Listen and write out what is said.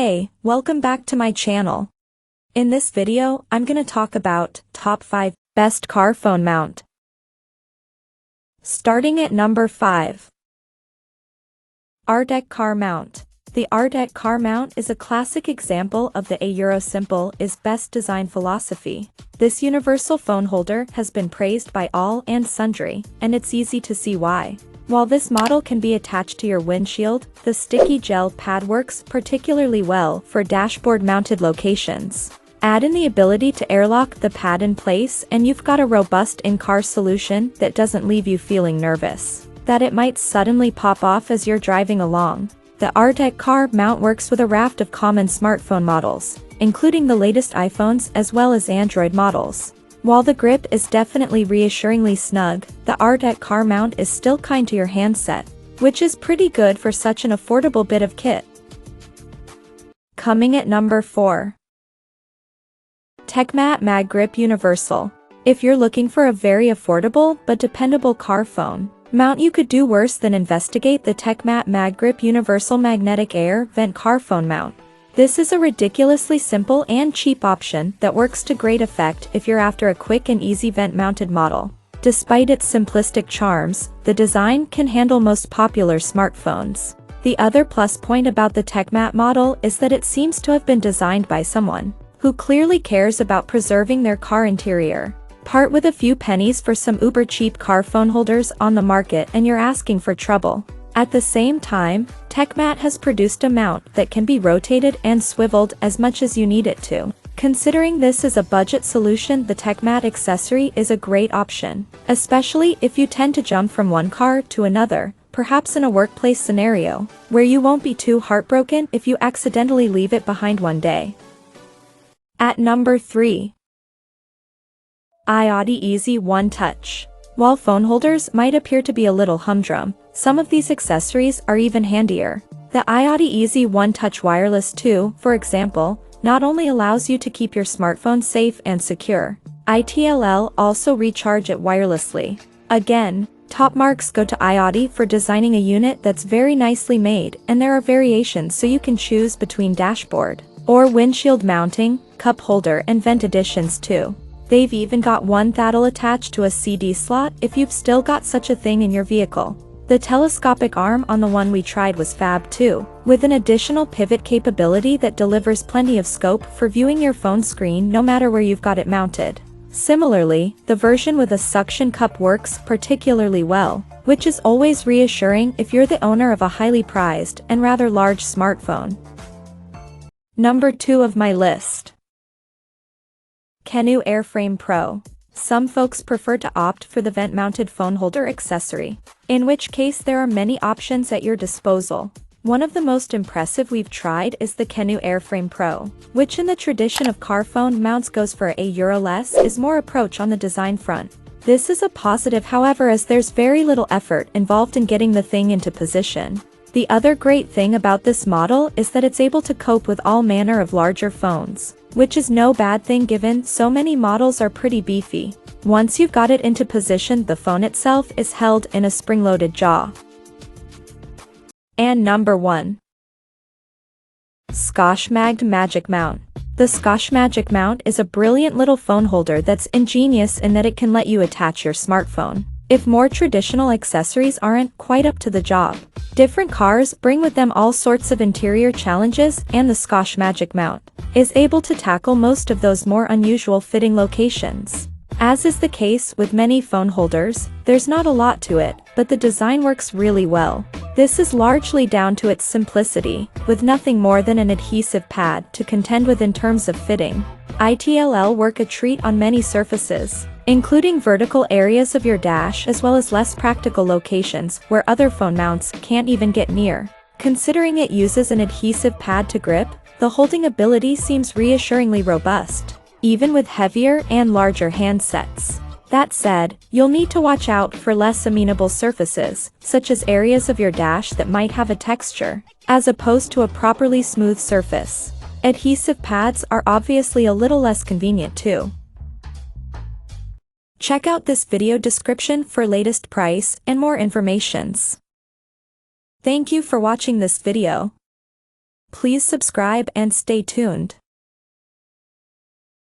Hey, welcome back to my channel. In this video, I'm gonna talk about top 5 best car phone mount. Starting at number 5. AirDeck Car Mount. The AirDeck Car Mount is a classic example of the Simple is best design philosophy. This universal phone holder has been praised by all and sundry, and it's easy to see why. While this model can be attached to your windshield, the sticky gel pad works particularly well for dashboard-mounted locations. Add in the ability to airlock the pad in place and you've got a robust in-car solution that doesn't leave you feeling nervous that it might suddenly pop off as you're driving along. The AirDeck Car Mount works with a raft of common smartphone models, including the latest iPhones as well as Android models. While the grip is definitely reassuringly snug, the AirDeck Car Mount is still kind to your handset, which is pretty good for such an affordable bit of kit. Coming at number 4. TechMat MagGrip Universal. If you're looking for a very affordable but dependable car phone mount, you could do worse than investigate the TechMat MagGrip Universal Magnetic Air Vent Car Phone Mount. This is a ridiculously simple and cheap option that works to great effect if you're after a quick and easy vent-mounted model. Despite its simplistic charms, the design can handle most popular smartphones. The other plus point about the TechMat model is that it seems to have been designed by someone who clearly cares about preserving their car interior. Part with a few pennies for some uber-cheap car phone holders on the market and you're asking for trouble. At the same time, TechMat has produced a mount that can be rotated and swiveled as much as you need it to. Considering this is a budget solution, the TechMat accessory is a great option, especially if you tend to jump from one car to another, perhaps in a workplace scenario, where you won't be too heartbroken if you accidentally leave it behind one day. At number 3. iODI Easy One Touch. While phone holders might appear to be a little humdrum, some of these accessories are even handier. The iODI Easy One Touch Wireless 2, for example, not only allows you to keep your smartphone safe and secure, itll also recharge it wirelessly. Again, top marks go to iODI for designing a unit that's very nicely made, and there are variations so you can choose between dashboard or windshield mounting, cup holder and vent editions too. They've even got one that'll attach to a CD slot if you've still got such a thing in your vehicle. The telescopic arm on the one we tried was fab too, with an additional pivot capability that delivers plenty of scope for viewing your phone screen no matter where you've got it mounted. Similarly, the version with a suction cup works particularly well, which is always reassuring if you're the owner of a highly prized and rather large smartphone. Number 2 of my list. Kennu Airframe Pro. Some folks prefer to opt for the vent-mounted phone holder accessory, in which case there are many options at your disposal. One of the most impressive we've tried is the Kennu Airframe Pro, which in the tradition of car phone mounts goes for €1 less is more approach on the design front. This is a positive, however, as there's very little effort involved in getting the thing into position. The other great thing about this model is that it's able to cope with all manner of larger phones, which is no bad thing given so many models are pretty beefy. Once you've got it into position, the phone itself is held in a spring-loaded jaw. And number 1. Scosmagd Magic Mount. The Scosmagd Mount is a brilliant little phone holder that's ingenious in that it can let you attach your smartphone if more traditional accessories aren't quite up to the job. Different cars bring with them all sorts of interior challenges, and the Scosmagd Mount is able to tackle most of those more unusual fitting locations. As is the case with many phone holders, there's not a lot to it, but the design works really well. This is largely down to its simplicity, with nothing more than an adhesive pad to contend with in terms of fitting. Itll work a treat on many surfaces, including vertical areas of your dash as well as less practical locations where other phone mounts can't even get near. Considering it uses an adhesive pad to grip, the holding ability seems reassuringly robust, even with heavier and larger handsets. That said, you'll need to watch out for less amenable surfaces, such as areas of your dash that might have a texture, as opposed to a properly smooth surface. Adhesive pads are obviously a little less convenient too. Check out this video description for latest price and more informations. Thank you for watching this video. Please subscribe and stay tuned.